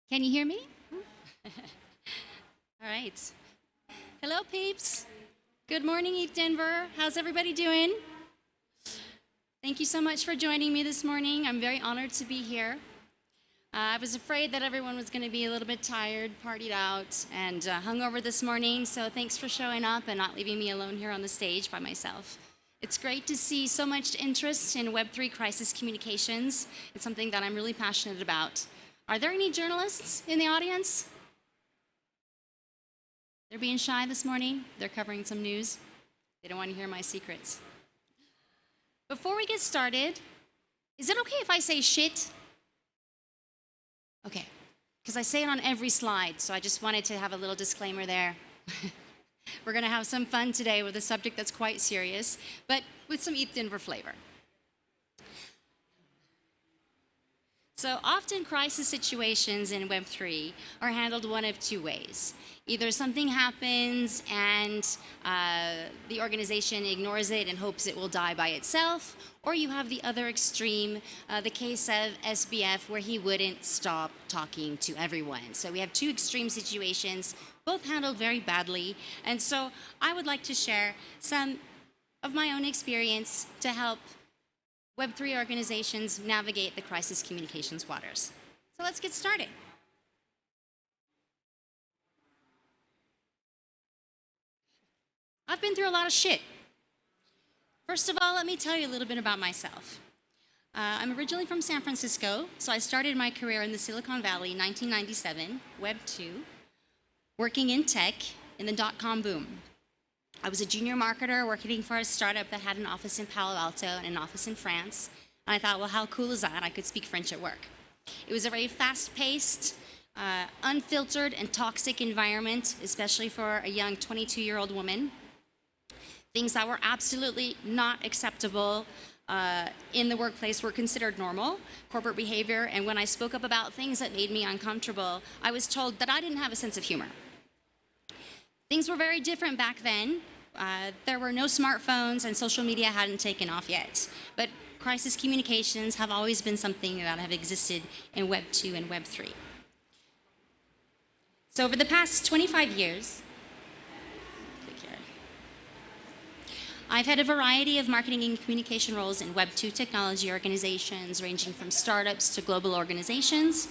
Can you hear me? All right. Hello, peeps. Good morning, East Denver. How's everybody doing? Thank you so much for joining me this morning. I'm very honored to be here. I was afraid that everyone was going to be a little bit tired, partied out, and hungover this morning, so thanks for showing up and not leaving me alone here on the stage by myself. It's great to see so much interest in Web3 crisis communications. It's something that I'm really passionate about. Are there any journalists in the audience? They're being shy this morning. They're covering some news. They don't want to hear my secrets. Before we get started, is it okay if I say shit? Okay, because I say it on every slide, so I just wanted to have a little disclaimer there. We're going to have some fun today with a subject that's quite serious, but with some East Denver flavor. So often crisis situations in Web3 are handled one of two ways. Either something happens and the organization ignores it and hopes it will die by itself, or you have the other extreme, the case of SBF, where he wouldn't stop talking to everyone. So we have two extreme situations, both handled very badly. And so I would like to share some of my own experience to help Web3 organizations navigate the crisis communications waters. So let's get started. I've been through a lot of shit. First of all, let me tell you a little bit about myself. I'm originally from San Francisco, so I started my career in the Silicon Valley in 1997, Web 2, working in tech in the dot-com boom. I was a junior marketer working for a startup that had an office in Palo Alto and an office in France. And I thought, well, how cool is that? I could speak French at work. It was a very fast-paced, unfiltered, and toxic environment, especially for a young 22-year-old woman. Things that were absolutely not acceptable in the workplace were considered normal, corporate behavior. And when I spoke up about things that made me uncomfortable, I was told that I didn't have a sense of humor. Things were very different back then. There were no smartphones and social media hadn't taken off yet. But crisis communications have always been something that have existed in Web 2 and Web 3. So over the past 25 years, I've had a variety of marketing and communication roles in Web 2 technology organizations, ranging from startups to global organizations.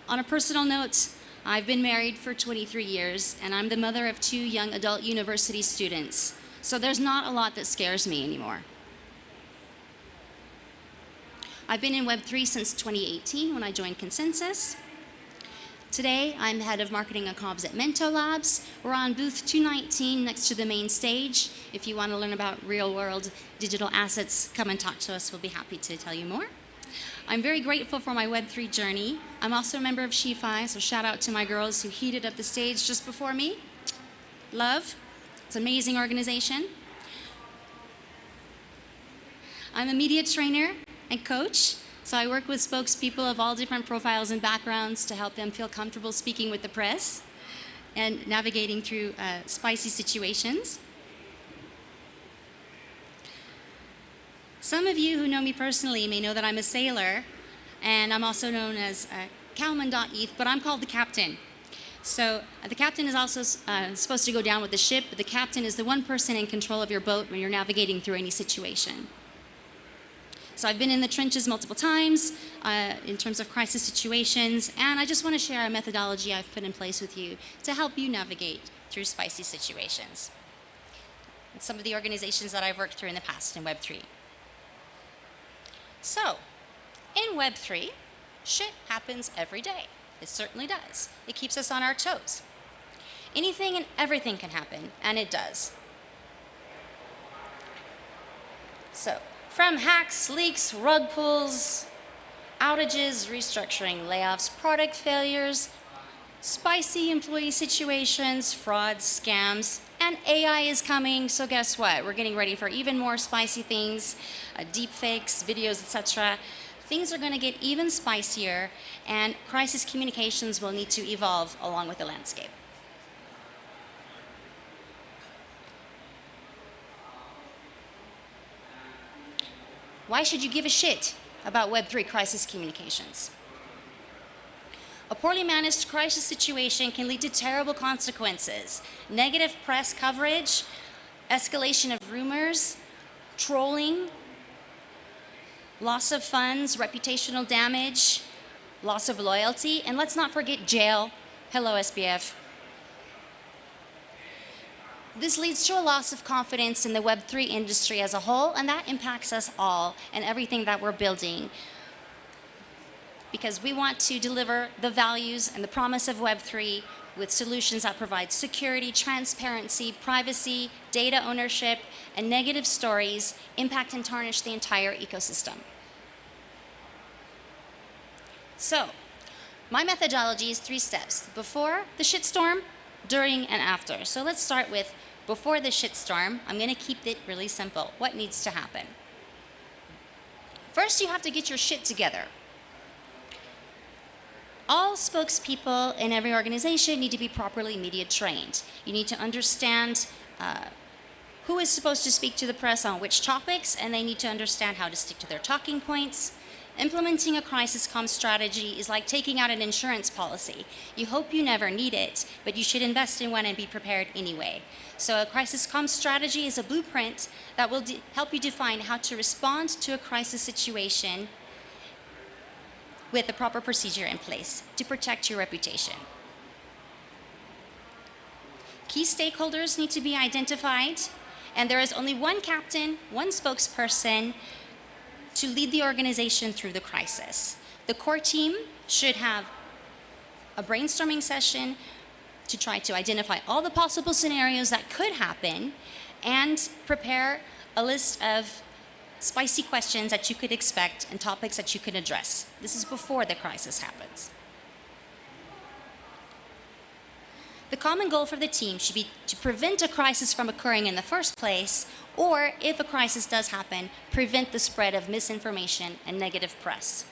On a personal note, I've been married for 23 years, and I'm the mother of 2 young adult university students. So there's not a lot that scares me anymore. I've been in Web3 since 2018 when I joined Consensus. Today, I'm head of marketing and comms at Mento Labs. We're on booth 219 next to the main stage. If you want to learn about real-world digital assets, come and talk to us. We'll be happy to tell you more. I'm very grateful for my Web3 journey. I'm also a member of SheFi, so shout out to my girls who heated up the stage just before me. Love. It's an amazing organization. I'm a media trainer and coach, so I work with spokespeople of all different profiles and backgrounds to help them feel comfortable speaking with the press and navigating through spicy situations. Some of you who know me personally may know that I'm a sailor, and I'm also known as Calmon.eth, but I'm called the captain. So the captain is also supposed to go down with the ship, but the captain is the one person in control of your boat when you're navigating through any situation. So I've been in the trenches multiple times in terms of crisis situations, and I just want to share a methodology I've put in place with you to help you navigate through spicy situations. And some of the organizations that I've worked through in the past in Web3. So, in Web3, shit happens every day. It certainly does. It keeps us on our toes. Anything and everything can happen, and it does. So, from hacks, leaks, rug pulls, outages, restructuring, layoffs, product failures, spicy employee situations, frauds, scams, and AI is coming, so guess what? We're getting ready for even more spicy things, deep fakes, videos, etc. Things are going to get even spicier, and crisis communications will need to evolve along with the landscape. Why should you give a shit about Web3 crisis communications? A poorly managed crisis situation can lead to terrible consequences. Negative press coverage, escalation of rumors, trolling, loss of funds, reputational damage, loss of loyalty, and let's not forget jail. Hello, SBF. This leads to a loss of confidence in the Web3 industry as a whole, and that impacts us all and everything that we're building. Because we want to deliver the values and the promise of Web3 with solutions that provide security, transparency, privacy, data ownership, and negative stories impact and tarnish the entire ecosystem. So, my methodology is 3 steps: before the shitstorm, during, and after. So let's start with before the shitstorm. I'm going to keep it really simple. What needs to happen? First, you have to get your shit together. All spokespeople in every organization need to be properly media trained. You need to understand who is supposed to speak to the press on which topics, and they need to understand how to stick to their talking points. Implementing a crisis comm strategy is like taking out an insurance policy. You hope you never need it, but you should invest in one and be prepared anyway. So a crisis comm strategy is a blueprint that will help you define how to respond to a crisis situation with the proper procedure in place to protect your reputation. Key stakeholders need to be identified, and there is only one captain, one spokesperson to lead the organization through the crisis. The core team should have a brainstorming session to try to identify all the possible scenarios that could happen and prepare a list of spicy questions that you could expect and topics that you could address. This is before the crisis happens. The common goal for the team should be to prevent a crisis from occurring in the first place, or if a crisis does happen, prevent the spread of misinformation and negative press.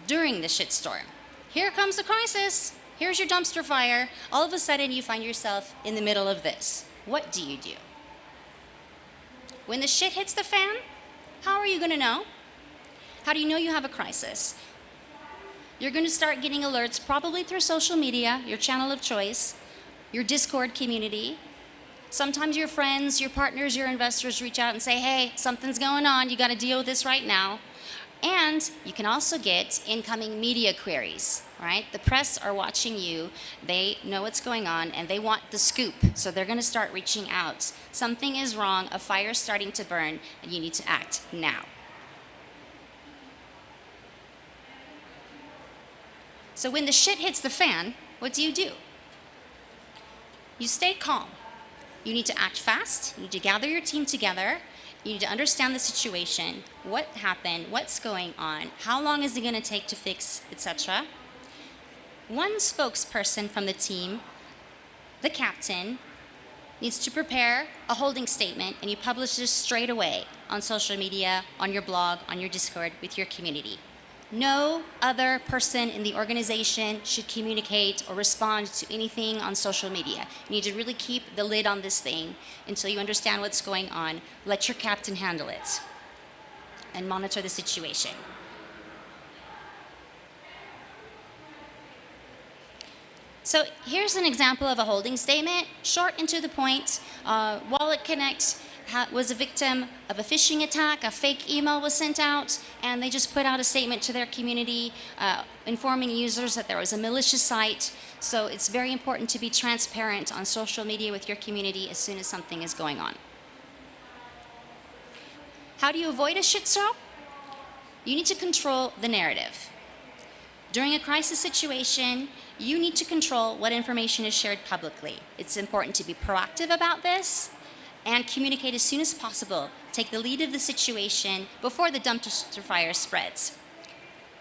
During the shitstorm, here comes the crisis. Here's your dumpster fire. All of a sudden, you find yourself in the middle of this. What do you do? When the shit hits the fan, how are you going to know? How do you know you have a crisis? You're going to start getting alerts probably through social media, your channel of choice, your Discord community. Sometimes your friends, your partners, your investors reach out and say, hey, something's going on, you got to deal with this right now. And you can also get incoming media queries, right? The press are watching you, they know what's going on, and they want the scoop. So they're going to start reaching out. Something is wrong, a fire's starting to burn, and you need to act now. So when the shit hits the fan, what do? You stay calm. You need to act fast. You need to gather your team together. You need to understand the situation, what happened, what's going on, how long is it going to take to fix, etc. One spokesperson from the team, the captain, needs to prepare a holding statement, and you publish this straight away on social media, on your blog, on your Discord, with your community. No other person in the organization should communicate or respond to anything on social media. You need to really keep the lid on this thing until you understand what's going on. Let your captain handle it and monitor the situation. So here's an example of a holding statement, short and to the point. Wallet Connect was a victim of a phishing attack. A fake email was sent out, and they just put out a statement to their community informing users that there was a malicious site. So it's very important to be transparent on social media with your community as soon as something is going on. How do you avoid a shitstorm? You need to control the narrative. During a crisis situation, you need to control what information is shared publicly. It's important to be proactive about this and communicate as soon as possible. Take the lead of the situation before the dumpster fire spreads.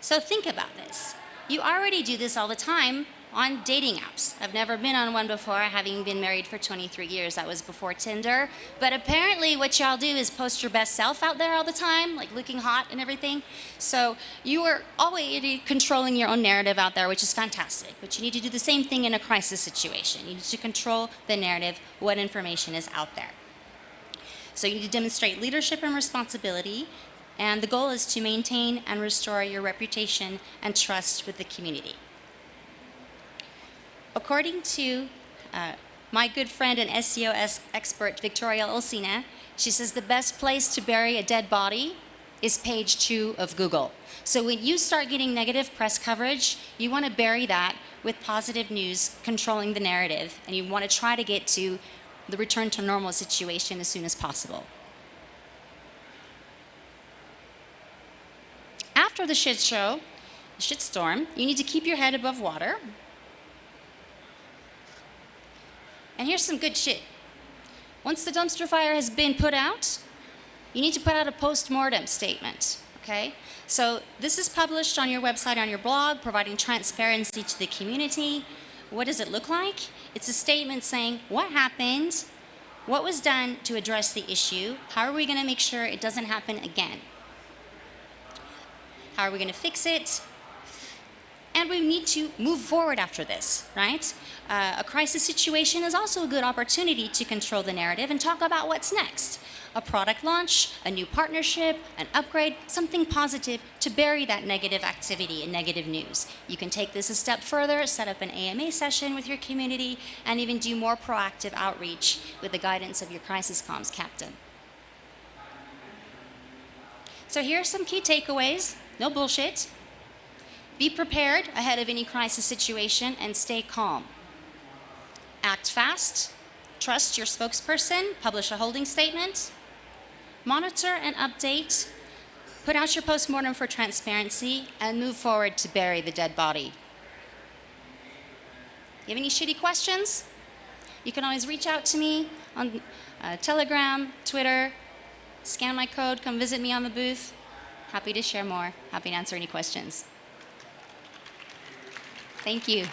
So think about this. You already do this all the time on dating apps. I've never been on one before, having been married for 23 years. That was before Tinder. But apparently what y'all do is post your best self out there all the time, like looking hot and everything. So you are always controlling your own narrative out there, which is fantastic. But you need to do the same thing in a crisis situation. You need to control the narrative, what information is out there. So you need to demonstrate leadership and responsibility. And the goal is to maintain and restore your reputation and trust with the community. According to my good friend and SEO expert, Victoria Olsina, she says the best place to bury a dead body is page 2 of Google. So when you start getting negative press coverage, you want to bury that with positive news controlling the narrative, and you want to try to get to the return to normal situation as soon as possible. After the shit show, the shitstorm, you need to keep your head above water. And here's some good shit. Once the dumpster fire has been put out, you need to put out a post-mortem statement, okay? So this is published on your website, on your blog, providing transparency to the community. What does it look like? It's a statement saying what happened, what was done to address the issue, how are we going to make sure it doesn't happen again? How are we going to fix it? And we need to move forward after this, right? A crisis situation is also a good opportunity to control the narrative and talk about what's next. A product launch, a new partnership, an upgrade, something positive to bury that negative activity and negative news. You can take this a step further, set up an AMA session with your community, and even do more proactive outreach with the guidance of your crisis comms captain. So here are some key takeaways. No bullshit. Be prepared ahead of any crisis situation and stay calm. Act fast. Trust your spokesperson. Publish a holding statement. Monitor and update. Put out your postmortem for transparency and move forward to bury the dead body. You have any shitty questions? You can always reach out to me on Telegram, Twitter. Scan my code. Come visit me on the booth. Happy to share more. Happy to answer any questions. Thank you.